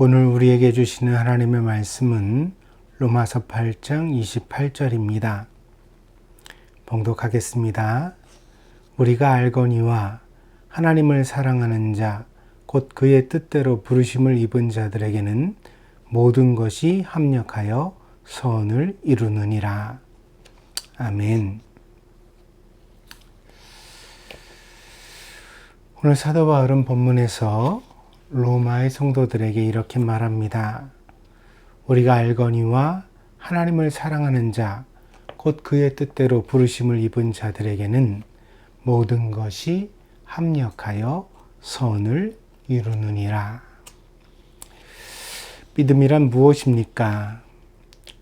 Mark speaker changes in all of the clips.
Speaker 1: 오늘 우리에게 주시는 하나님의 말씀은 로마서 8장 28절입니다. 봉독하겠습니다. 우리가 알거니와 하나님을 사랑하는 자, 곧 그의 뜻대로 부르심을 입은 자들에게는 모든 것이 합력하여 선을 이루느니라. 아멘. 오늘 사도 바울은 본문에서 로마의 성도들에게 이렇게 말합니다. 우리가 알거니와 하나님을 사랑하는 자, 곧 그의 뜻대로 부르심을 입은 자들에게는 모든 것이 합력하여 선을 이루느니라. 믿음이란 무엇입니까?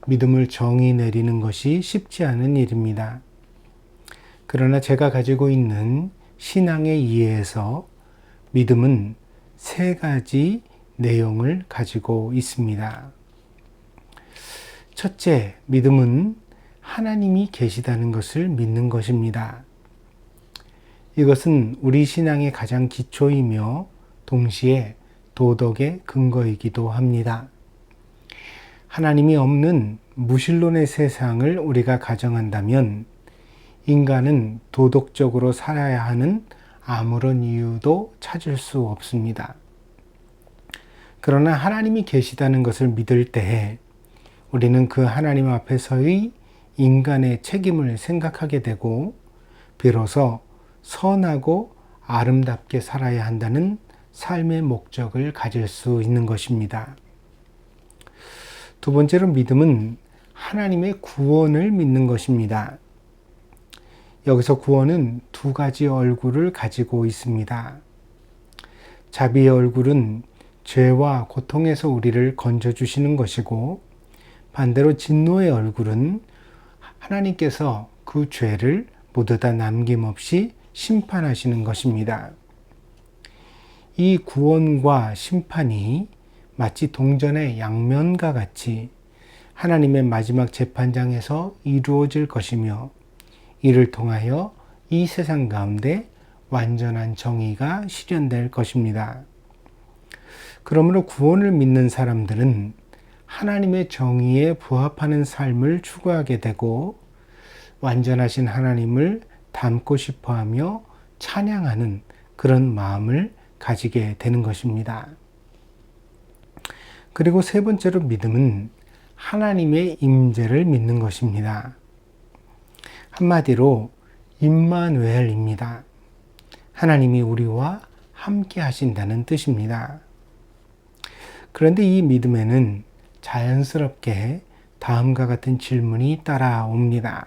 Speaker 1: 믿음을 정의 내리는 것이 쉽지 않은 일입니다. 그러나 제가 가지고 있는 신앙의 이해에서 믿음은 세 가지 내용을 가지고 있습니다. 첫째, 믿음은 하나님이 계시다는 것을 믿는 것입니다. 이것은 우리 신앙의 가장 기초이며 동시에 도덕의 근거이기도 합니다. 하나님이 없는 무신론의 세상을 우리가 가정한다면 인간은 도덕적으로 살아야 하는 아무런 이유도 찾을 수 없습니다. 그러나 하나님이 계시다는 것을 믿을 때에 우리는 그 하나님 앞에서의 인간의 책임을 생각하게 되고 비로소 선하고 아름답게 살아야 한다는 삶의 목적을 가질 수 있는 것입니다. 두 번째로 믿음은 하나님의 구원을 믿는 것입니다. 여기서 구원은 두 가지 얼굴을 가지고 있습니다. 자비의 얼굴은 죄와 고통에서 우리를 건져주시는 것이고 반대로 진노의 얼굴은 하나님께서 그 죄를 모두 다 남김없이 심판하시는 것입니다. 이 구원과 심판이 마치 동전의 양면과 같이 하나님의 마지막 재판장에서 이루어질 것이며 이를 통하여 이 세상 가운데 완전한 정의가 실현될 것입니다. 그러므로 구원을 믿는 사람들은 하나님의 정의에 부합하는 삶을 추구하게 되고 완전하신 하나님을 닮고 싶어하며 찬양하는 그런 마음을 가지게 되는 것입니다. 그리고 세 번째로 믿음은 하나님의 임재를 믿는 것입니다. 한마디로 임마누엘입니다. 하나님이 우리와 함께 하신다는 뜻입니다. 그런데 이 믿음에는 자연스럽게 다음과 같은 질문이 따라옵니다.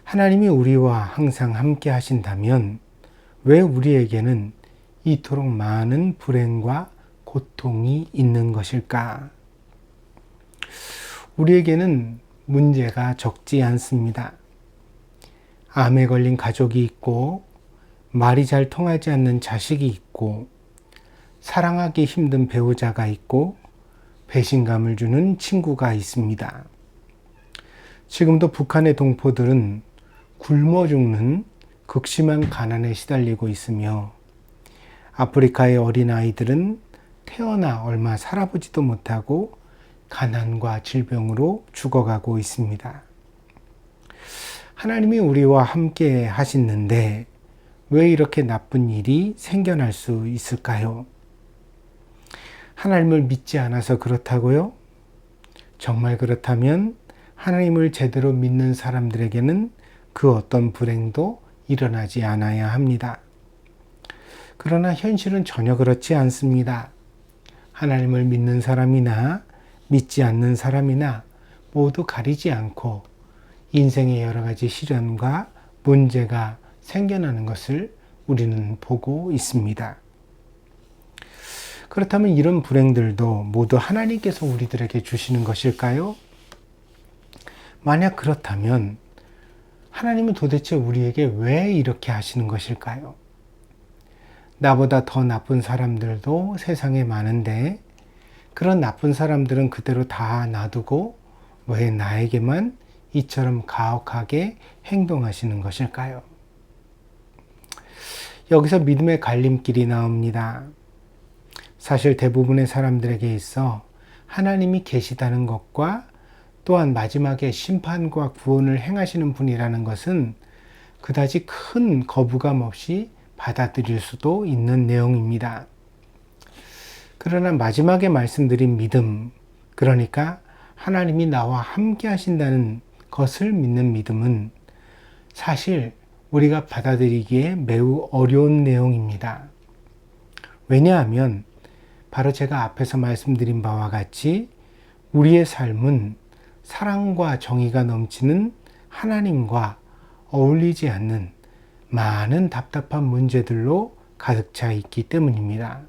Speaker 1: 하나님이 우리와 항상 함께 하신다면 왜 우리에게는 이토록 많은 불행과 고통이 있는 것일까? 우리에게는 문제가 적지 않습니다. 암에 걸린 가족이 있고 말이 잘 통하지 않는 자식이 있고 사랑하기 힘든 배우자가 있고 배신감을 주는 친구가 있습니다. 지금도 북한의 동포들은 굶어 죽는 극심한 가난에 시달리고 있으며 아프리카의 어린아이들은 태어나 얼마 살아보지도 못하고 가난과 질병으로 죽어가고 있습니다. 하나님이 우리와 함께 하시는데 왜 이렇게 나쁜 일이 생겨날 수 있을까요? 하나님을 믿지 않아서 그렇다고요? 정말 그렇다면 하나님을 제대로 믿는 사람들에게는 그 어떤 불행도 일어나지 않아야 합니다. 그러나 현실은 전혀 그렇지 않습니다. 하나님을 믿는 사람이나 믿지 않는 사람이나 모두 가리지 않고 인생의 여러 가지 시련과 문제가 생겨나는 것을 우리는 보고 있습니다. 그렇다면 이런 불행들도 모두 하나님께서 우리들에게 주시는 것일까요? 만약 그렇다면 하나님은 도대체 우리에게 왜 이렇게 하시는 것일까요? 나보다 더 나쁜 사람들도 세상에 많은데 그런 나쁜 사람들은 그대로 다 놔두고 왜 나에게만 이처럼 가혹하게 행동하시는 것일까요? 여기서 믿음의 갈림길이 나옵니다. 사실 대부분의 사람들에게 있어 하나님이 계시다는 것과 또한 마지막에 심판과 구원을 행하시는 분이라는 것은 그다지 큰 거부감 없이 받아들일 수도 있는 내용입니다. 그러나 마지막에 말씀드린 믿음, 그러니까 하나님이 나와 함께 하신다는 것을 믿는 믿음은 사실 우리가 받아들이기에 매우 어려운 내용입니다. 왜냐하면 바로 제가 앞에서 말씀드린 바와 같이 우리의 삶은 사랑과 정의가 넘치는 하나님과 어울리지 않는 많은 답답한 문제들로 가득 차 있기 때문입니다.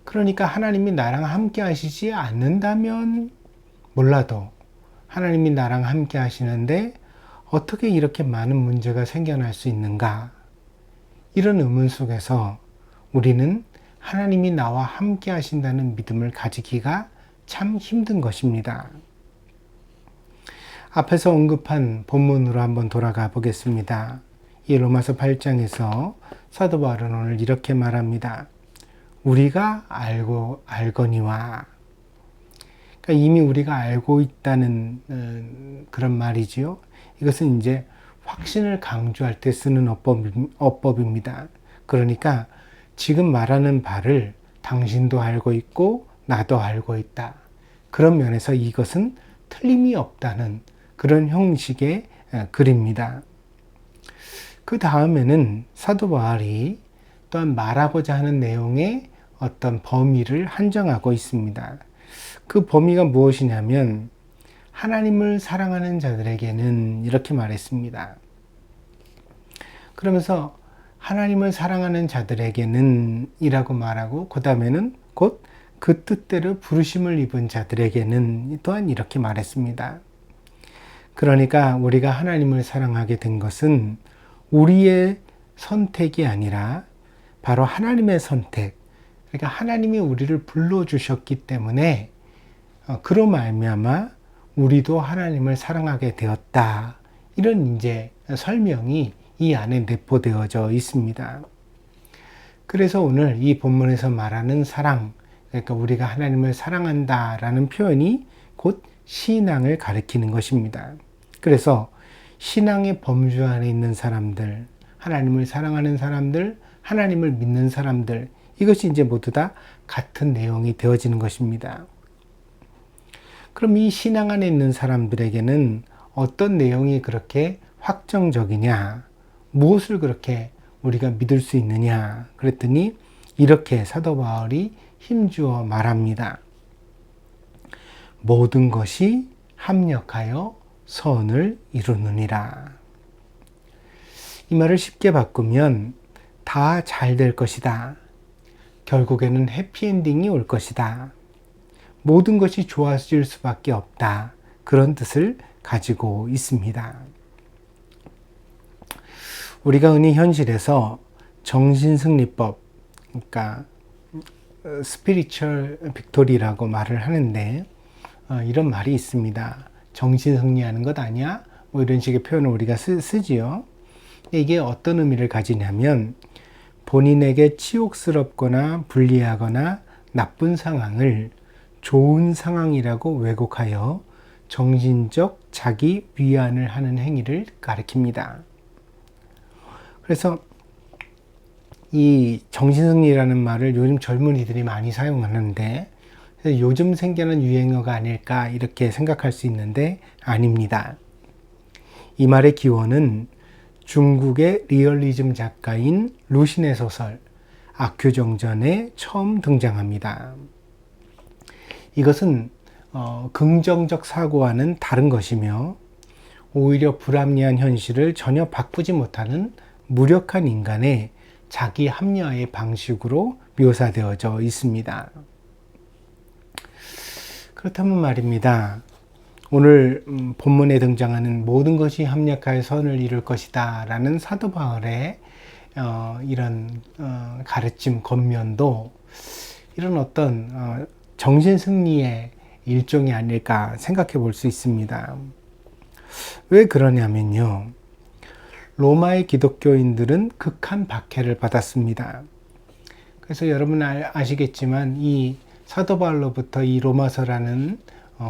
Speaker 1: 그러니까 하나님이 나랑 함께 하시지 않는다면 몰라도 하나님이 나랑 함께 하시는데 어떻게 이렇게 많은 문제가 생겨날 수 있는가? 이런 의문 속에서 우리는 하나님이 나와 함께 하신다는 믿음을 가지기가 참 힘든 것입니다. 앞에서 언급한 본문으로 한번 돌아가 보겠습니다. 이 로마서 8장에서 사도 바울은 오늘 이렇게 말합니다. 우리가 알거니와. 그러니까 이미 우리가 알고 있다는 그런 말이지요. 이것은 이제 확신을 강조할 때 쓰는 어법입니다. 그러니까 지금 말하는 바를 당신도 알고 있고 나도 알고 있다. 그런 면에서 이것은 틀림이 없다는 그런 형식의 글입니다. 그 다음에는 사도 바울이 또한 말하고자 하는 내용의 어떤 범위를 한정하고 있습니다. 그 범위가 무엇이냐면 하나님을 사랑하는 자들에게는 이렇게 말했습니다. 그러면서 하나님을 사랑하는 자들에게는 이라고 말하고 그 다음에는 곧 그 뜻대로 부르심을 입은 자들에게는 또한 이렇게 말했습니다. 그러니까 우리가 하나님을 사랑하게 된 것은 우리의 선택이 아니라 바로 하나님의 선택, 그러니까 하나님이 우리를 불러주셨기 때문에 그로 말미암아 우리도 하나님을 사랑하게 되었다. 이런 이제 설명이 이 안에 내포되어져 있습니다. 그래서 오늘 이 본문에서 말하는 사랑, 그러니까 우리가 하나님을 사랑한다라는 표현이 곧 신앙을 가리키는 것입니다. 그래서 신앙의 범주 안에 있는 사람들, 하나님을 사랑하는 사람들, 하나님을 믿는 사람들, 이것이 이제 모두 다 같은 내용이 되어지는 것입니다. 그럼 이 신앙 안에 있는 사람들에게는 어떤 내용이 그렇게 확정적이냐, 무엇을 그렇게 우리가 믿을 수 있느냐 그랬더니 이렇게 사도 바울이 힘주어 말합니다. 모든 것이 합력하여 선을 이루느니라. 이 말을 쉽게 바꾸면 다 잘 될 것이다. 결국에는 해피엔딩이 올 것이다. 모든 것이 좋아질 수밖에 없다. 그런 뜻을 가지고 있습니다. 우리가 흔히 현실에서 정신승리법, 그러니까 스피리추얼 빅토리라고 말을 하는데 이런 말이 있습니다. 정신승리하는 것 아니야? 뭐 이런 식의 표현을 우리가 쓰지요. 이게 어떤 의미를 가지냐면 본인에게 치욕스럽거나 불리하거나 나쁜 상황을 좋은 상황이라고 왜곡하여 정신적 자기 위안을 하는 행위를 가리킵니다. 그래서 이 정신승리라는 말을 요즘 젊은이들이 많이 사용하는데 요즘 생겨난 유행어가 아닐까 이렇게 생각할 수 있는데 아닙니다. 이 말의 기원은 중국의 리얼리즘 작가인 루신의 소설 악규정전에 처음 등장합니다. 이것은 긍정적 사고와는 다른 것이며 오히려 불합리한 현실을 전혀 바꾸지 못하는 무력한 인간의 자기 합리화의 방식으로 묘사되어져 있습니다. 그렇다면 말입니다. 오늘 본문에 등장하는 모든 것이 합력하여 선을 이룰 것이다 라는 사도 바울의 이런 가르침 겉면도 이런 어떤 정신승리의 일종이 아닐까 생각해 볼 수 있습니다. 왜 그러냐면요. 로마의 기독교인들은 극한 박해를 받았습니다. 그래서 여러분 아시겠지만 이 사도 바울로부터 이 로마서라는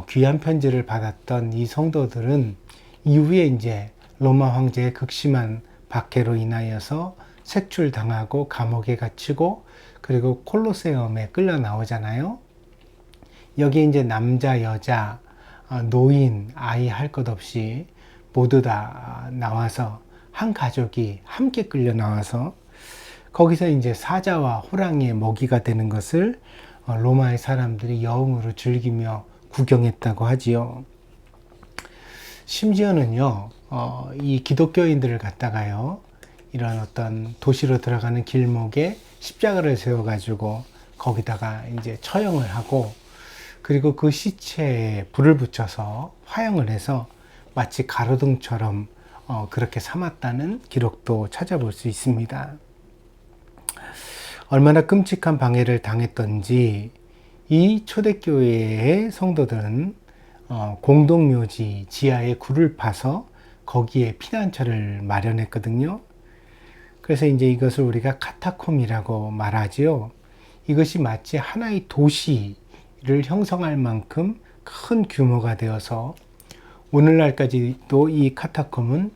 Speaker 1: 귀한 편지를 받았던 이 성도들은 이후에 이제 로마 황제의 극심한 박해로 인하여서 색출당하고 감옥에 갇히고 그리고 콜로세움에 끌려 나오잖아요. 여기 이제 남자, 여자, 노인, 아이 할 것 없이 모두 다 나와서 한 가족이 함께 끌려 나와서 거기서 이제 사자와 호랑이의 먹이가 되는 것을 로마의 사람들이 여흥으로 즐기며 구경했다고 하지요. 심지어는요, 이 기독교인들을 갖다가요, 이런 어떤 도시로 들어가는 길목에 십자가를 세워가지고 거기다가 이제 처형을 하고 그리고 그 시체에 불을 붙여서 화형을 해서 마치 가로등처럼 그렇게 삼았다는 기록도 찾아볼 수 있습니다. 얼마나 끔찍한 방해를 당했던지 이 초대교회의 성도들은 공동묘지 지하에 굴을 파서 거기에 피난처를 마련했거든요. 그래서 이제 이것을 우리가 카타콤이라고 말하지요. 이것이 마치 하나의 도시를 형성할 만큼 큰 규모가 되어서 오늘날까지도 이 카타콤은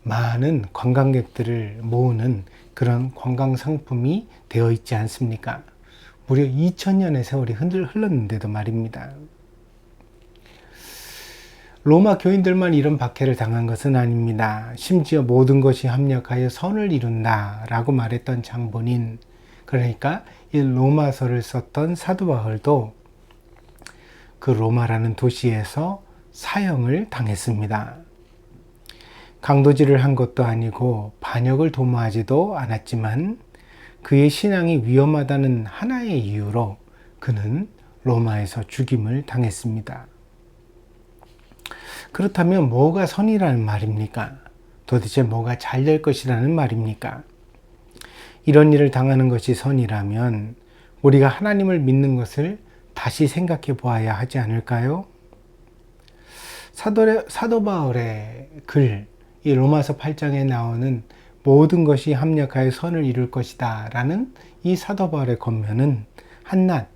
Speaker 1: 많은 관광객들을 모으는 그런 관광 상품이 되어 있지 않습니까? 무려 2000년의 세월이 흘렀는데도 말입니다. 로마 교인들만 이런 박해를 당한 것은 아닙니다. 심지어 모든 것이 합력하여 선을 이룬다 라고 말했던 장본인, 그러니까 이 로마서를 썼던 사도 바울도 그 로마라는 도시에서 사형을 당했습니다. 강도질을 한 것도 아니고 반역을 도모하지도 않았지만 그의 신앙이 위험하다는 하나의 이유로 그는 로마에서 죽임을 당했습니다. 그렇다면 뭐가 선이라는 말입니까? 도대체 뭐가 잘 될 것이라는 말입니까? 이런 일을 당하는 것이 선이라면 우리가 하나님을 믿는 것을 다시 생각해 보아야 하지 않을까요? 사도 바울의 글, 이 로마서 8장에 나오는 모든 것이 합력하여 선을 이룰 것이다 라는 이 사도 바울의 권면은 한낱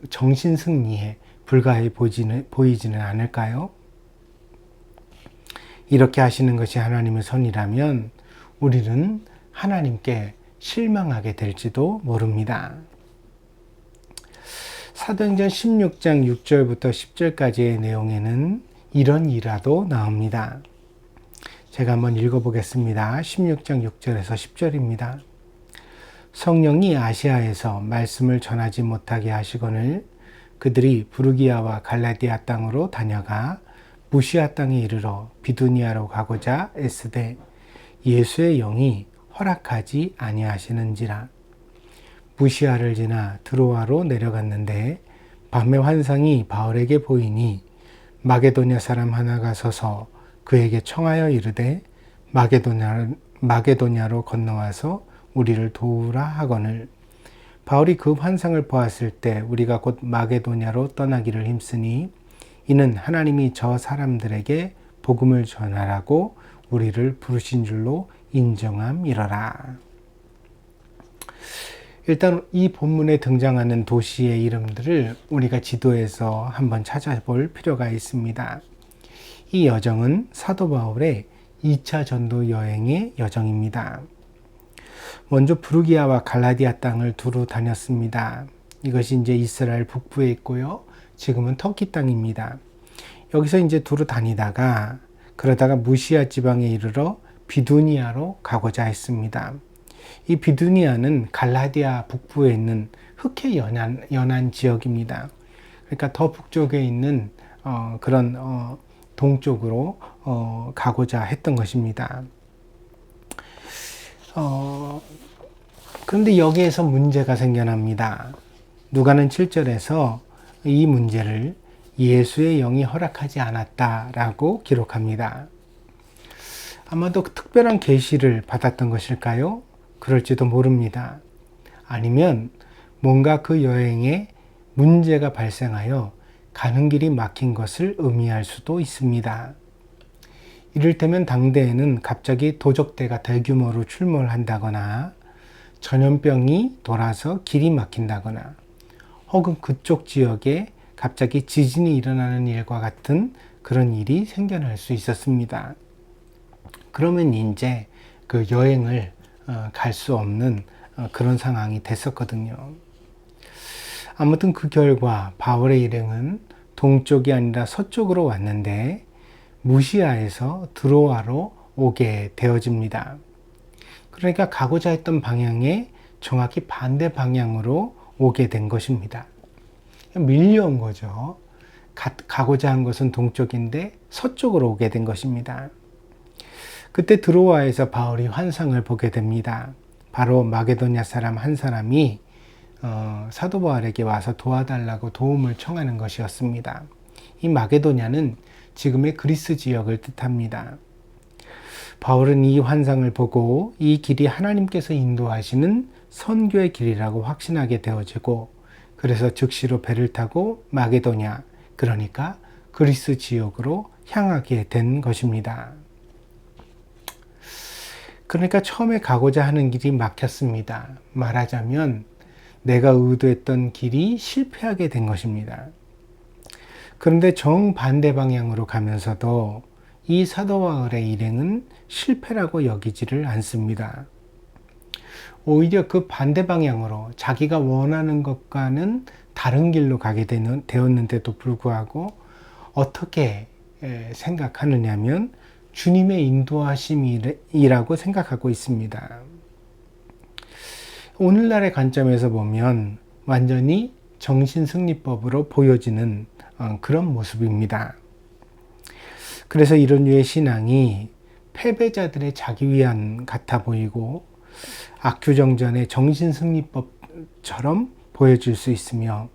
Speaker 1: 정신승리에 불과해 보이지는 않을까요? 이렇게 하시는 것이 하나님의 선이라면 우리는 하나님께 실망하게 될지도 모릅니다. 사도행전 16장 6절부터 10절까지의 내용에는 이런 일화도 나옵니다. 제가 한번 읽어보겠습니다. 16장 6절에서 10절입니다. 성령이 아시아에서 말씀을 전하지 못하게 하시거늘 그들이 부르기아와 갈라디아 땅으로 다녀가 무시아 땅에 이르러 비두니아로 가고자 애쓰되 예수의 영이 허락하지 아니하시는지라. 무시아를 지나 드로아로 내려갔는데 밤의 환상이 바울에게 보이니 마게도냐 사람 하나가 서서 그에게 청하여 이르되 마게도냐로 건너와서 우리를 도우라 하거늘 바울이 그 환상을 보았을 때 우리가 곧 마게도냐로 떠나기를 힘쓰니 이는 하나님이 저 사람들에게 복음을 전하라고 우리를 부르신 줄로 인정함이러라. 일단 이 본문에 등장하는 도시의 이름들을 우리가 지도에서 한번 찾아볼 필요가 있습니다. 이 여정은 사도 바울의 2차 전도 여행의 여정입니다. 먼저 부르기아와 갈라디아 땅을 두루 다녔습니다. 이것이 이제 이스라엘 북부에 있고요. 지금은 터키 땅입니다. 여기서 이제 두루 다니다가 그러다가 무시아 지방에 이르러 비두니아로 가고자 했습니다. 이 비두니아는 갈라디아 북부에 있는 흑해 연안 지역입니다. 그러니까 더 북쪽에 있는 그런 동쪽으로 가고자 했던 것입니다. 그런데 여기에서 문제가 생겨납니다. 누가는 7절에서 이 문제를 예수의 영이 허락하지 않았다라고 기록합니다. 아마도 특별한 계시를 받았던 것일까요? 그럴지도 모릅니다. 아니면 뭔가 그 여행에 문제가 발생하여 가는 길이 막힌 것을 의미할 수도 있습니다. 이를테면 당대에는 갑자기 도적대가 대규모로 출몰한다거나 전염병이 돌아서 길이 막힌다거나 혹은 그쪽 지역에 갑자기 지진이 일어나는 일과 같은 그런 일이 생겨날 수 있었습니다. 그러면 이제 그 여행을 갈 수 없는 그런 상황이 됐었거든요. 아무튼 그 결과 바울의 일행은 동쪽이 아니라 서쪽으로 왔는데 무시아에서 드로아로 오게 되어집니다. 그러니까 가고자 했던 방향에 정확히 반대 방향으로 오게 된 것입니다. 밀려온 거죠. 가고자 한 것은 동쪽인데 서쪽으로 오게 된 것입니다. 그때 드로아에서 바울이 환상을 보게 됩니다. 바로 마게도냐 사람 한 사람이 사도 바울에게 와서 도와달라고 도움을 청하는 것이었습니다. 이 마게도냐는 지금의 그리스 지역을 뜻합니다. 바울은 이 환상을 보고 이 길이 하나님께서 인도하시는 선교의 길이라고 확신하게 되어지고, 그래서 즉시로 배를 타고 마게도냐, 그러니까 그리스 지역으로 향하게 된 것입니다. 그러니까 처음에 가고자 하는 길이 막혔습니다. 말하자면 내가 의도했던 길이 실패하게 된 것입니다. 그런데 정반대 방향으로 가면서도 이 사도 바울의 일행은 실패라고 여기지를 않습니다. 오히려 그 반대 방향으로 자기가 원하는 것과는 다른 길로 가게 되었는데도 불구하고 어떻게 생각하느냐면 주님의 인도하심이라고 생각하고 있습니다. 오늘날의 관점에서 보면 완전히 정신승리법으로 보여지는 그런 모습입니다. 그래서 이런 류의 신앙이 패배자들의 자기 위안 같아 보이고 악규정전의 정신승리법처럼 보여질 수 있으며,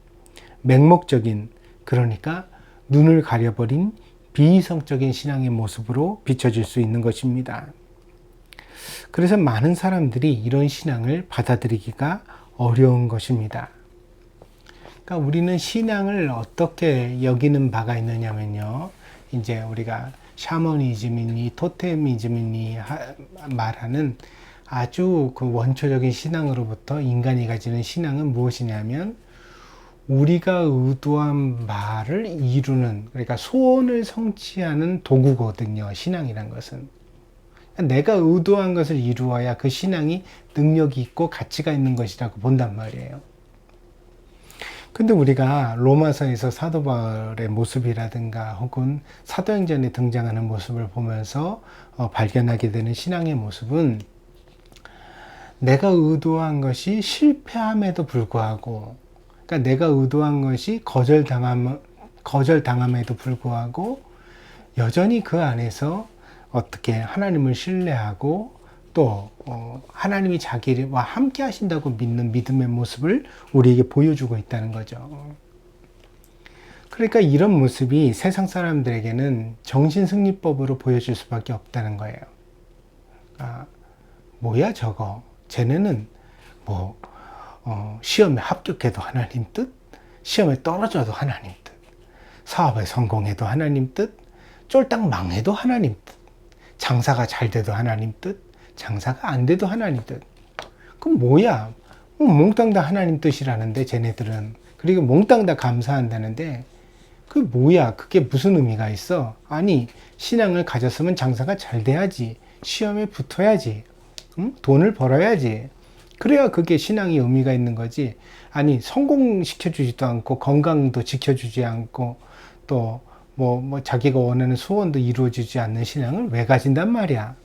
Speaker 1: 맹목적인, 그러니까 눈을 가려버린 비이성적인 신앙의 모습으로 비춰질 수 있는 것입니다. 그래서 많은 사람들이 이런 신앙을 받아들이기가 어려운 것입니다. 그러니까 우리는 신앙을 어떻게 여기는 바가 있느냐면요, 이제 우리가 샤머니즘이니 토테미즘이니 말하는 아주 그 원초적인 신앙으로부터 인간이 가지는 신앙은 무엇이냐면 우리가 의도한 바를 이루는, 그러니까 소원을 성취하는 도구거든요. 신앙이란 것은 내가 의도한 것을 이루어야 그 신앙이 능력이 있고 가치가 있는 것이라고 본단 말이에요. 근데 우리가 로마서에서 사도 바울의 모습이라든가 혹은 사도행전에 등장하는 모습을 보면서 발견하게 되는 신앙의 모습은 내가 의도한 것이 실패함에도 불구하고, 그러니까 내가 의도한 것이 거절당함에도 불구하고 여전히 그 안에서 어떻게 하나님을 신뢰하고 또 하나님이 자기와 함께 하신다고 믿는 믿음의 모습을 우리에게 보여주고 있다는 거죠. 그러니까 이런 모습이 세상 사람들에게는 정신승리법으로 보여질 수밖에 없다는 거예요. 뭐야 저거, 쟤네는 뭐 시험에 합격해도 하나님 뜻, 시험에 떨어져도 하나님 뜻, 사업에 성공해도 하나님 뜻, 쫄딱 망해도 하나님 뜻, 장사가 잘 돼도 하나님 뜻, 장사가 안 돼도 하나님 뜻. 그럼 뭐야? 몽땅 다 하나님 뜻이라는데 쟤네들은. 그리고 몽땅 다 감사한다는데 그 뭐야? 그게 무슨 의미가 있어? 아니, 신앙을 가졌으면 장사가 잘 돼야지, 시험에 붙어야지, 돈을 벌어야지. 그래야 그게 신앙이 의미가 있는 거지. 아니, 성공시켜주지도 않고 건강도 지켜주지 않고 또 뭐 자기가 원하는 소원도 이루어지지 않는 신앙을 왜 가진단 말이야.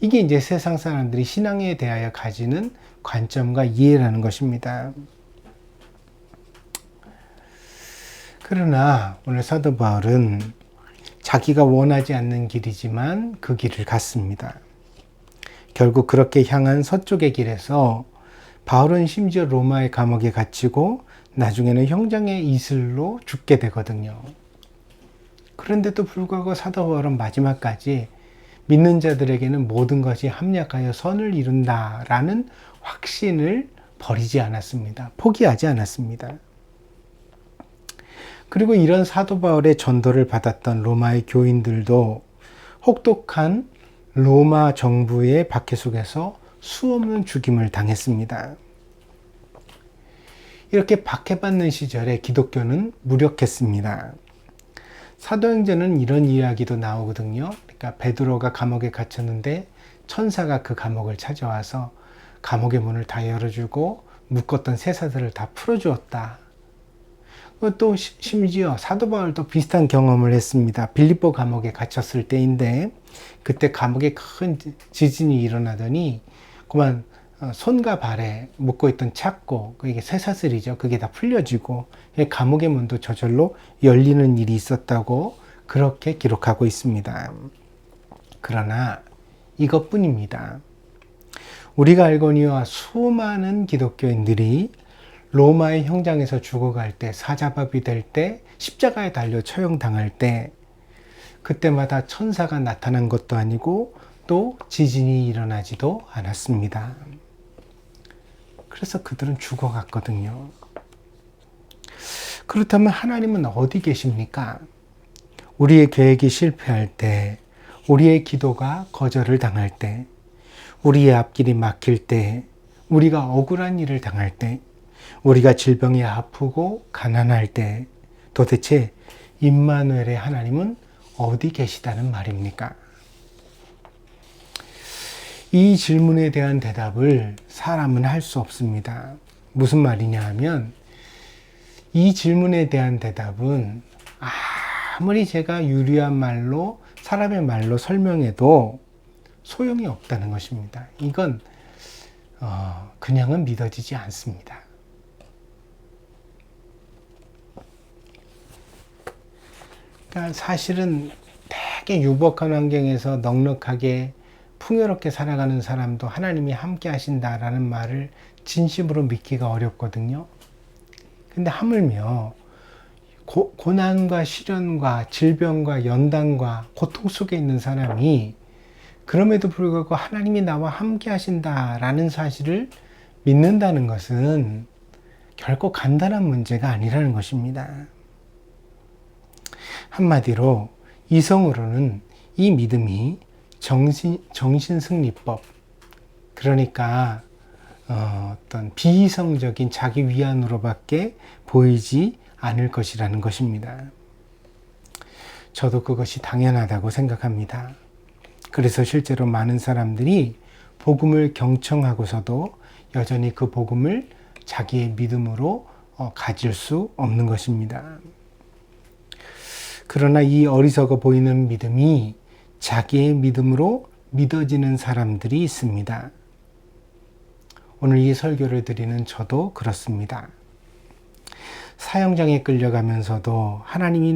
Speaker 1: 이게 이제 세상 사람들이 신앙에 대하여 가지는 관점과 이해라는 것입니다. 그러나 오늘 사도 바울은 자기가 원하지 않는 길이지만 그 길을 갔습니다. 결국 그렇게 향한 서쪽의 길에서 바울은 심지어 로마의 감옥에 갇히고 나중에는 형장의 이슬로 죽게 되거든요. 그런데도 불구하고 사도 바울은 마지막까지 믿는 자들에게는 모든 것이 합력하여 선을 이룬다라는 확신을 버리지 않았습니다. 포기하지 않았습니다. 그리고 이런 사도 바울의 전도를 받았던 로마의 교인들도 혹독한 로마 정부의 박해 속에서 수없는 죽임을 당했습니다. 이렇게 박해받는 시절에 기독교는 무력했습니다. 사도행전은 이런 이야기도 나오거든요. 그러니까 베드로가 감옥에 갇혔는데 천사가 그 감옥을 찾아와서 감옥의 문을 다 열어주고 묶었던 쇠사슬을 다 풀어주었다. 또 심지어 사도 바울도 비슷한 경험을 했습니다. 빌립보 감옥에 갇혔을 때인데 그때 감옥에 큰 지진이 일어나더니 그만 손과 발에 묶고 있던 착고, 그게 쇠사슬이죠. 그게 다 풀려지고 감옥의 문도 저절로 열리는 일이 있었다고 그렇게 기록하고 있습니다. 그러나 이것뿐입니다. 우리가 알거니와 수많은 기독교인들이 로마의 형장에서 죽어갈 때, 사자밥이 될 때, 십자가에 달려 처형당할 때 그때마다 천사가 나타난 것도 아니고 또 지진이 일어나지도 않았습니다. 그래서 그들은 죽어갔거든요. 그렇다면 하나님은 어디 계십니까? 우리의 계획이 실패할 때, 우리의 기도가 거절을 당할 때, 우리의 앞길이 막힐 때, 우리가 억울한 일을 당할 때, 우리가 질병에 아프고 가난할 때 도대체 임마누엘의 하나님은 어디 계시다는 말입니까? 이 질문에 대한 대답을 사람은 할 수 없습니다. 무슨 말이냐 하면 이 질문에 대한 대답은 아무리 제가 유리한 말로 사람의 말로 설명해도 소용이 없다는 것입니다. 이건 그냥은 믿어지지 않습니다. 그러니까 사실은 되게 유복한 환경에서 넉넉하게 풍요롭게 살아가는 사람도 하나님이 함께 하신다라는 말을 진심으로 믿기가 어렵거든요. 근데 하물며 고난과 시련과 질병과 연단과 고통 속에 있는 사람이 그럼에도 불구하고 하나님이 나와 함께 하신다라는 사실을 믿는다는 것은 결코 간단한 문제가 아니라는 것입니다. 한마디로 이성으로는 이 믿음이 정신승리법, 그러니까 어떤 비이성적인 자기 위안으로밖에 보이지 않을 것이라는 것입니다. 저도 그것이 당연하다고 생각합니다. 그래서 실제로 많은 사람들이 복음을 경청하고서도 여전히 그 복음을 자기의 믿음으로 가질 수 없는 것입니다. 그러나 이 어리석어 보이는 믿음이 자기의 믿음으로 믿어지는 사람들이 있습니다. 오늘 이 설교를 드리는 저도 그렇습니다. 사형장에 끌려가면서도 하나님이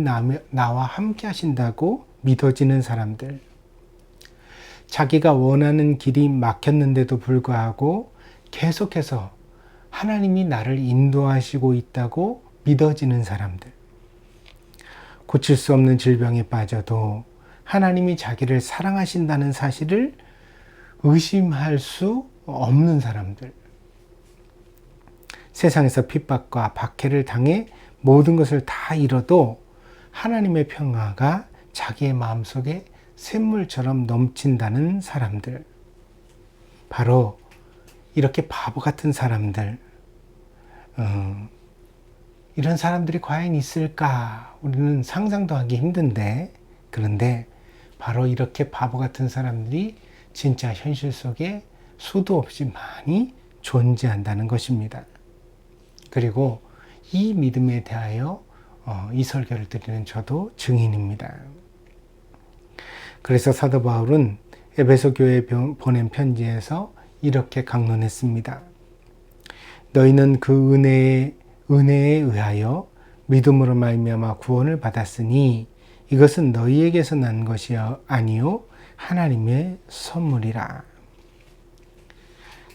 Speaker 1: 나와 함께 하신다고 믿어지는 사람들, 자기가 원하는 길이 막혔는데도 불구하고 계속해서 하나님이 나를 인도하시고 있다고 믿어지는 사람들, 고칠 수 없는 질병에 빠져도 하나님이 자기를 사랑하신다는 사실을 의심할 수 없는 사람들, 세상에서 핍박과 박해를 당해 모든 것을 다 잃어도 하나님의 평화가 자기의 마음속에 샘물처럼 넘친다는 사람들, 바로 이렇게 바보 같은 사람들, 이런 사람들이 과연 있을까? 우리는 상상도 하기 힘든데, 그런데 바로 이렇게 바보 같은 사람들이 진짜 현실 속에 수도 없이 많이 존재한다는 것입니다. 그리고 이 믿음에 대하여 이 설교를 드리는 저도 증인입니다. 그래서 사도 바울은 에베소 교회에 보낸 편지에서 이렇게 강론했습니다. 너희는 그 은혜에 의하여 믿음으로 말미암아 구원을 받았으니 이것은 너희에게서 난 것이 아니요 하나님의 선물이라.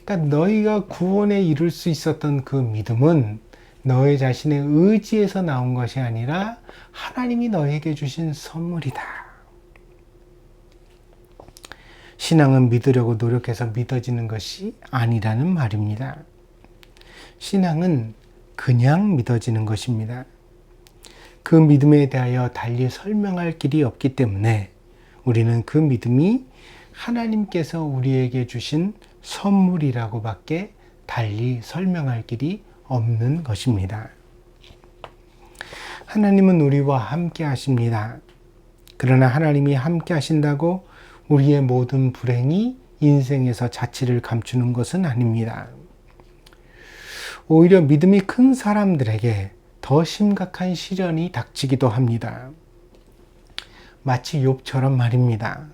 Speaker 1: 그러니까 너희가 구원에 이룰 수 있었던 그 믿음은 너희 자신의 의지에서 나온 것이 아니라 하나님이 너희에게 주신 선물이다. 신앙은 믿으려고 노력해서 믿어지는 것이 아니라는 말입니다. 신앙은 그냥 믿어지는 것입니다. 그 믿음에 대하여 달리 설명할 길이 없기 때문에 우리는 그 믿음이 하나님께서 우리에게 주신 선물이라고밖에 달리 설명할 길이 없는 것입니다. 하나님은 우리와 함께 하십니다. 그러나 하나님이 함께 하신다고 우리의 모든 불행이 인생에서 자취를 감추는 것은 아닙니다. 오히려 믿음이 큰 사람들에게 더 심각한 시련이 닥치기도 합니다. 마치 욥처럼 말입니다.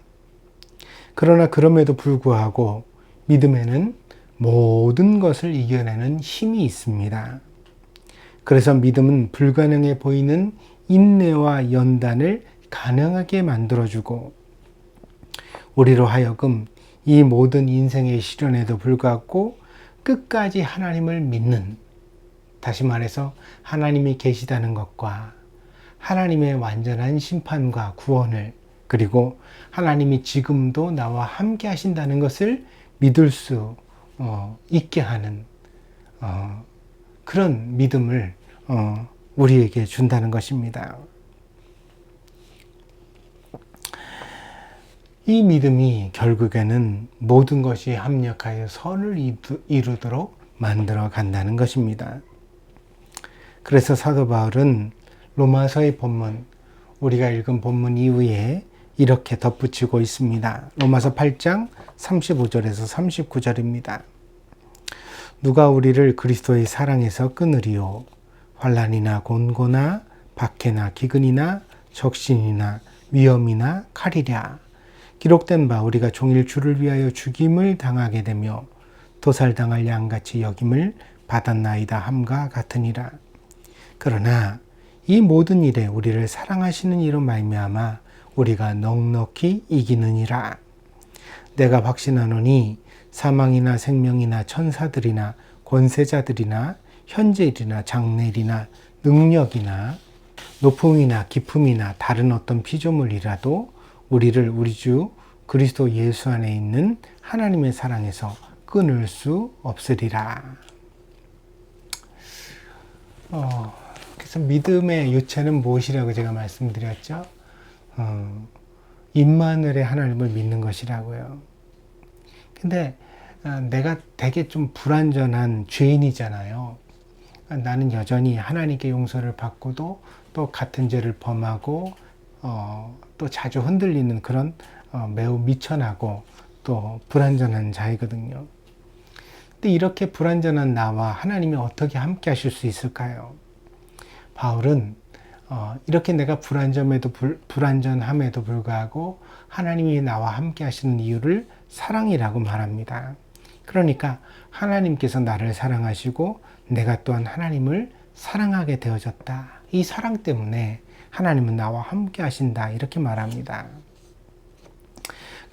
Speaker 1: 그러나 그럼에도 불구하고 믿음에는 모든 것을 이겨내는 힘이 있습니다. 그래서 믿음은 불가능해 보이는 인내와 연단을 가능하게 만들어주고 우리로 하여금 이 모든 인생의 시련에도 불구하고 끝까지 하나님을 믿는, 다시 말해서 하나님이 계시다는 것과 하나님의 완전한 심판과 구원을, 그리고 하나님이 지금도 나와 함께 하신다는 것을 믿을 수 있게 하는 그런 믿음을 우리에게 준다는 것입니다. 이 믿음이 결국에는 모든 것이 합력하여 선을 이루도록 만들어 간다는 것입니다. 그래서 사도 바울은 로마서의 본문, 우리가 읽은 본문 이후에 이렇게 덧붙이고 있습니다. 로마서 8장 35절에서 39절입니다. 누가 우리를 그리스도의 사랑에서 끊으리요? 환난이나 곤고나 박해나 기근이나 적신이나 위험이나 칼이랴. 기록된 바 우리가 종일 주를 위하여 죽임을 당하게 되며 도살당할 양같이 여김을 받았나이다 함과 같으니라. 그러나 이 모든 일에 우리를 사랑하시는 이로 말미암아 우리가 넉넉히 이기느니라. 내가 확신하노니 사망이나 생명이나 천사들이나 권세자들이나 현재일이나 장래일이나 능력이나 높음이나 깊음이나 다른 어떤 피조물이라도 우리를 우리 주 그리스도 예수 안에 있는 하나님의 사랑에서 끊을 수 없으리라. 그래서 믿음의 요체는 무엇이라고 제가 말씀드렸죠? 임마누엘의 하나님을 믿는 것이라고요. 근데 내가 되게 좀 불완전한 죄인이잖아요. 나는 여전히 하나님께 용서를 받고도 또 같은 죄를 범하고 또 자주 흔들리는 그런 매우 미천하고 또 불완전한 자이거든요. 근데 이렇게 불완전한 나와 하나님이 어떻게 함께 하실 수 있을까요? 바울은 이렇게 내가 불완전함에도 불구하고 하나님이 나와 함께 하시는 이유를 사랑이라고 말합니다. 그러니까 하나님께서 나를 사랑하시고 내가 또한 하나님을 사랑하게 되어졌다. 이 사랑 때문에 하나님은 나와 함께 하신다. 이렇게 말합니다.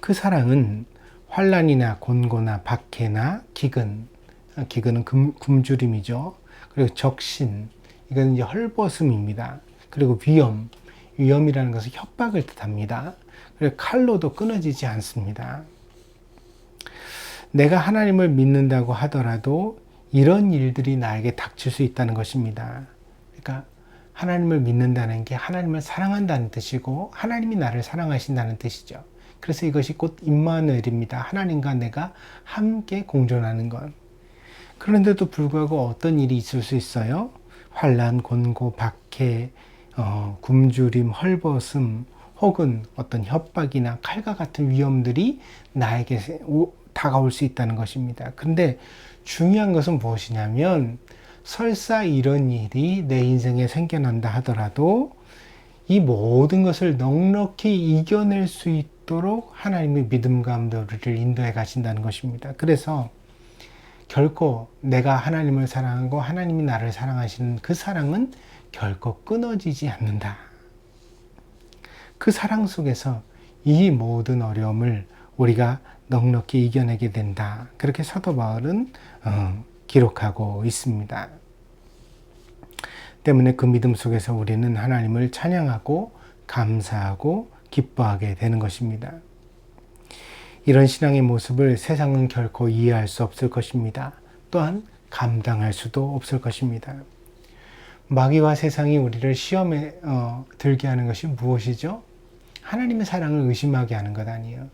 Speaker 1: 그 사랑은 환난이나 곤고나 박해나 기근은 굶주림이죠. 그리고 적신, 이건 이제 헐벗음입니다. 그리고 위험이라는 것은 협박을 뜻합니다. 그리고 칼로도 끊어지지 않습니다. 내가 하나님을 믿는다고 하더라도 이런 일들이 나에게 닥칠 수 있다는 것입니다. 그러니까 하나님을 믿는다는 게 하나님을 사랑한다는 뜻이고 하나님이 나를 사랑하신다는 뜻이죠. 그래서 이것이 곧 임마누엘입니다. 하나님과 내가 함께 공존하는 것. 그런데도 불구하고 어떤 일이 있을 수 있어요? 환난, 곤고, 박해, 굶주림, 헐벗음, 혹은 어떤 협박이나 칼과 같은 위험들이 나에게 다가올 수 있다는 것입니다. 그런데 중요한 것은 무엇이냐면 설사 이런 일이 내 인생에 생겨난다 하더라도 이 모든 것을 넉넉히 이겨낼 수 있도록 하나님의 믿음 가운데 우리를 인도해 가신다는 것입니다. 그래서 결코 내가 하나님을 사랑하고 하나님이 나를 사랑하시는 그 사랑은 결코 끊어지지 않는다. 그 사랑 속에서 이 모든 어려움을 우리가 넉넉히 이겨내게 된다. 그렇게 사도 바울은 기록하고 있습니다. 때문에 그 믿음 속에서 우리는 하나님을 찬양하고 감사하고 기뻐하게 되는 것입니다. 이런 신앙의 모습을 세상은 결코 이해할 수 없을 것입니다. 또한 감당할 수도 없을 것입니다. 마귀와 세상이 우리를 시험에 들게 하는 것이 무엇이죠? 하나님의 사랑을 의심하게 하는 것 아니에요.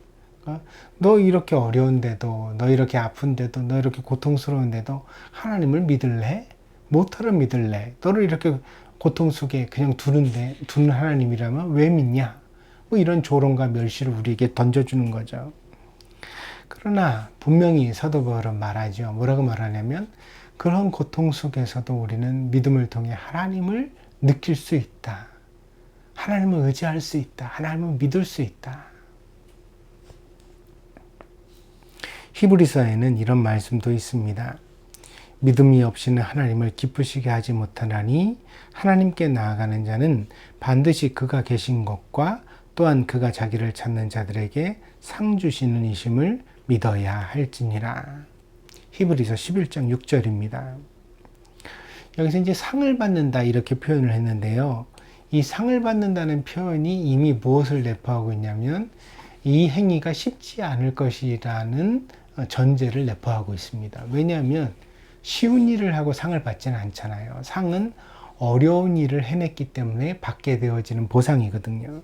Speaker 1: 너 이렇게 어려운데도, 너 이렇게 아픈데도, 너 이렇게 고통스러운데도 하나님을 믿을래? 못하러 믿을래? 너를 이렇게 고통 속에 그냥 두는 하나님이라면 왜 믿냐? 뭐 이런 조롱과 멸시를 우리에게 던져주는 거죠. 그러나 분명히 사도 바울은 말하죠. 뭐라고 말하냐면 그런 고통 속에서도 우리는 믿음을 통해 하나님을 느낄 수 있다. 하나님을 의지할 수 있다. 하나님을 믿을 수 있다. 히브리서에는 이런 말씀도 있습니다. 믿음이 없이는 하나님을 기쁘시게 하지 못하나니 하나님께 나아가는 자는 반드시 그가 계신 것과 또한 그가 자기를 찾는 자들에게 상 주시는 이심을 믿어야 할지니라. 히브리서 11장 6절입니다. 여기서 이제 상을 받는다 이렇게 표현을 했는데요. 이 상을 받는다는 표현이 이미 무엇을 내포하고 있냐면 이 행위가 쉽지 않을 것이라는 전제를 내포하고 있습니다. 왜냐하면 쉬운 일을 하고 상을 받지는 않잖아요. 상은 어려운 일을 해냈기 때문에 받게 되어지는 보상이거든요.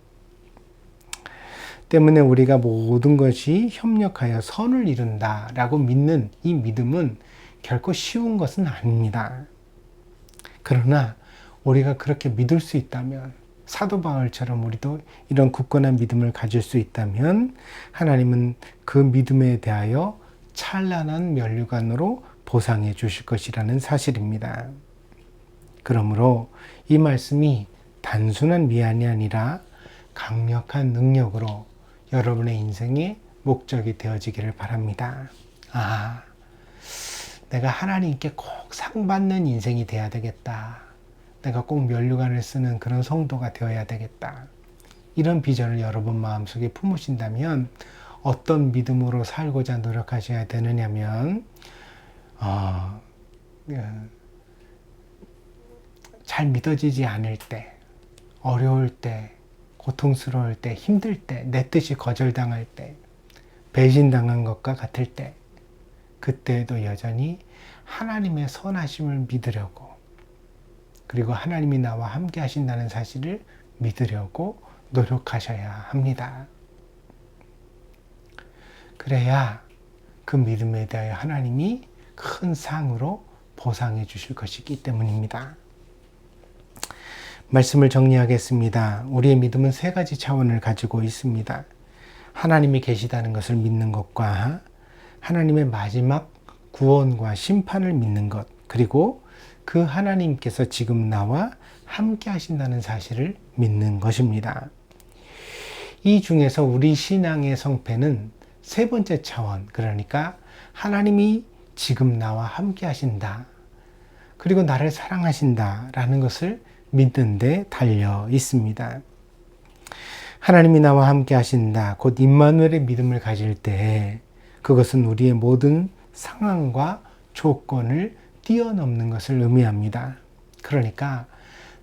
Speaker 1: 때문에 우리가 모든 것이 협력하여 선을 이룬다라고 믿는 이 믿음은 결코 쉬운 것은 아닙니다. 그러나 우리가 그렇게 믿을 수 있다면, 사도 바울처럼 우리도 이런 굳건한 믿음을 가질 수 있다면 하나님은 그 믿음에 대하여 찬란한 면류관으로 보상해 주실 것이라는 사실입니다. 그러므로 이 말씀이 단순한 미안이 아니라 강력한 능력으로 여러분의 인생의 목적이 되어지기를 바랍니다. 내가 하나님께 꼭 상 받는 인생이 돼야 되겠다. 내가 꼭 면류관을 쓰는 그런 성도가 되어야 되겠다. 이런 비전을 여러분 마음속에 품으신다면 어떤 믿음으로 살고자 노력하셔야 되느냐면 잘 믿어지지 않을 때, 어려울 때, 고통스러울 때, 힘들 때, 내 뜻이 거절당할 때, 배신당한 것과 같을 때, 그때에도 여전히 하나님의 선하심을 믿으려고, 그리고 하나님이 나와 함께 하신다는 사실을 믿으려고 노력하셔야 합니다. 그래야 그 믿음에 대하여 하나님이 큰 상으로 보상해 주실 것이기 때문입니다. 말씀을 정리하겠습니다. 우리의 믿음은 세 가지 차원을 가지고 있습니다. 하나님이 계시다는 것을 믿는 것과 하나님의 마지막 구원과 심판을 믿는 것, 그리고 그 하나님께서 지금 나와 함께 하신다는 사실을 믿는 것입니다. 이 중에서 우리 신앙의 성패는 세 번째 차원, 그러니까 하나님이 지금 나와 함께 하신다, 그리고 나를 사랑하신다라는 것을 믿는 데 달려 있습니다. 하나님이 나와 함께 하신다, 곧 임마누엘의 믿음을 가질 때 그것은 우리의 모든 상황과 조건을 뛰어넘는 것을 의미합니다. 그러니까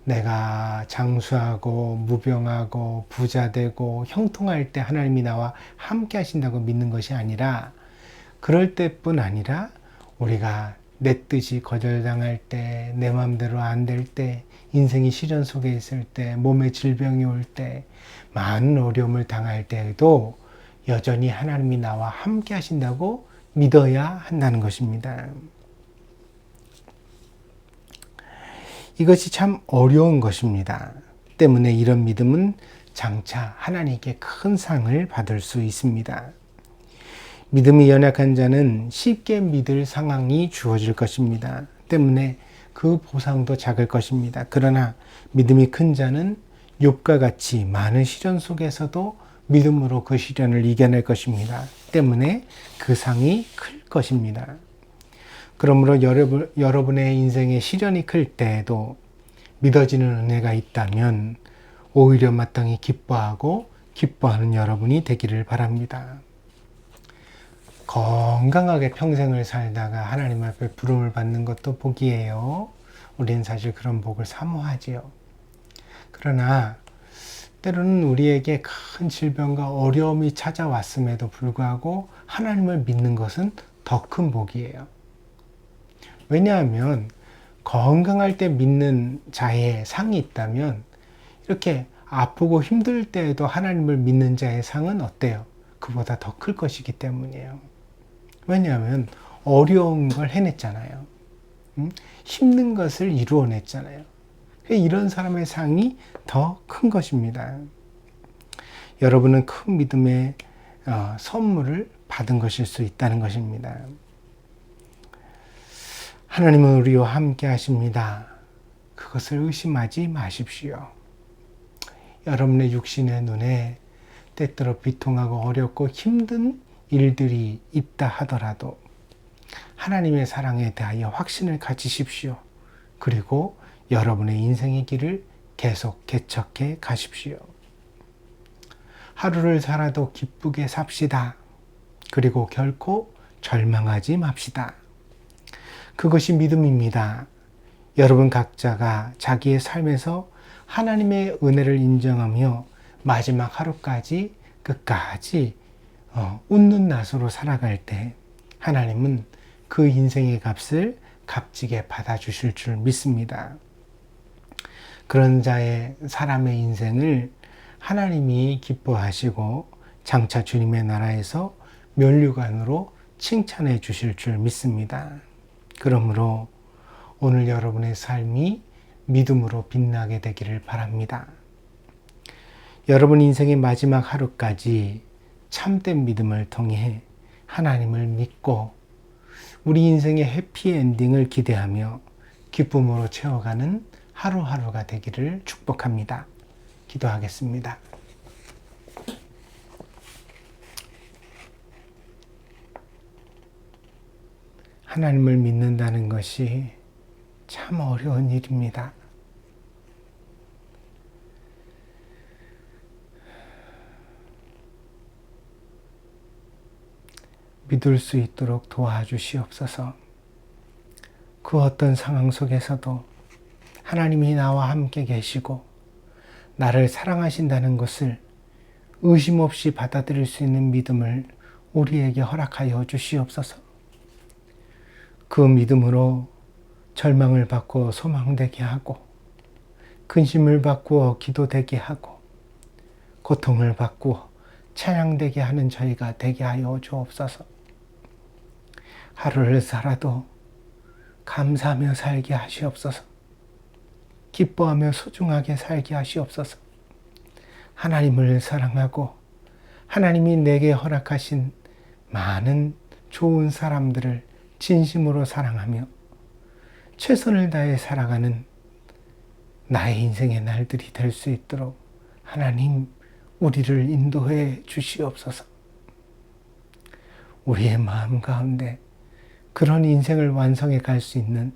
Speaker 1: 내가 장수하고 무병하고 부자되고 형통할 때 하나님이 나와 함께 하신다고 믿는 것이 아니라, 그럴 때뿐 아니라 우리가 내 뜻이 거절당할 때, 내 마음대로 안 될 때, 인생이 시련 속에 있을 때, 몸에 질병이 올 때, 많은 어려움을 당할 때에도 여전히 하나님이 나와 함께 하신다고 믿어야 한다는 것입니다. 이것이 참 어려운 것입니다. 때문에 이런 믿음은 장차 하나님께 큰 상을 받을 수 있습니다. 믿음이 연약한 자는 쉽게 믿을 상황이 주어질 것입니다. 때문에 그 보상도 작을 것입니다. 그러나 믿음이 큰 자는 욥과 같이 많은 시련 속에서도 믿음으로 그 시련을 이겨낼 것입니다. 때문에 그 상이 클 것입니다. 그러므로 여러분의 인생에 시련이 클 때에도 믿어지는 은혜가 있다면 오히려 마땅히 기뻐하는 여러분이 되기를 바랍니다. 건강하게 평생을 살다가 하나님 앞에 부름을 받는 것도 복이에요. 우리는 사실 그런 복을 사모하지요. 그러나 때로는 우리에게 큰 질병과 어려움이 찾아왔음에도 불구하고 하나님을 믿는 것은 더 큰 복이에요. 왜냐하면 건강할 때 믿는 자의 상이 있다면 이렇게 아프고 힘들 때에도 하나님을 믿는 자의 상은 어때요? 그보다 더 클 것이기 때문이에요. 왜냐하면 어려운 걸 해냈잖아요. 힘든 것을 이루어냈잖아요. 이런 사람의 상이 더 큰 것입니다. 여러분은 큰 믿음의 선물을 받은 것일 수 있다는 것입니다. 하나님은 우리와 함께 하십니다. 그것을 의심하지 마십시오. 여러분의 육신의 눈에 때때로 비통하고 어렵고 힘든 일들이 있다 하더라도 하나님의 사랑에 대하여 확신을 가지십시오. 그리고 여러분의 인생의 길을 계속 개척해 가십시오. 하루를 살아도 기쁘게 삽시다. 그리고 결코 절망하지 맙시다. 그것이 믿음입니다. 여러분 각자가 자기의 삶에서 하나님의 은혜를 인정하며 마지막 하루까지 끝까지 웃는 낯으로 살아갈 때 하나님은 그 인생의 값을 값지게 받아주실 줄 믿습니다. 그런 자의 사람의 인생을 하나님이 기뻐하시고 장차 주님의 나라에서 면류관으로 칭찬해 주실 줄 믿습니다. 그러므로 오늘 여러분의 삶이 믿음으로 빛나게 되기를 바랍니다. 여러분 인생의 마지막 하루까지 참된 믿음을 통해 하나님을 믿고 우리 인생의 해피엔딩을 기대하며 기쁨으로 채워가는 하루하루가 되기를 축복합니다. 기도하겠습니다. 하나님을 믿는다는 것이 참 어려운 일입니다. 믿을 수 있도록 도와주시옵소서. 그 어떤 상황 속에서도 하나님이 나와 함께 계시고 나를 사랑하신다는 것을 의심 없이 받아들일 수 있는 믿음을 우리에게 허락하여 주시옵소서. 그 믿음으로 절망을 바꾸어 소망되게 하고 근심을 바꾸어 기도되게 하고 고통을 바꾸어 찬양되게 하는 저희가 되게 하여 주옵소서. 하루를 살아도 감사하며 살게 하시옵소서. 기뻐하며 소중하게 살게 하시옵소서. 하나님을 사랑하고 하나님이 내게 허락하신 많은 좋은 사람들을 진심으로 사랑하며 최선을 다해 살아가는 나의 인생의 날들이 될 수 있도록 하나님 우리를 인도해 주시옵소서. 우리의 마음 가운데 그런 인생을 완성해 갈 수 있는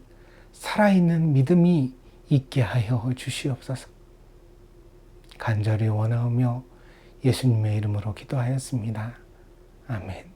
Speaker 1: 살아있는 믿음이 있게 하여 주시옵소서. 간절히 원하오며 예수님의 이름으로 기도하였습니다. 아멘.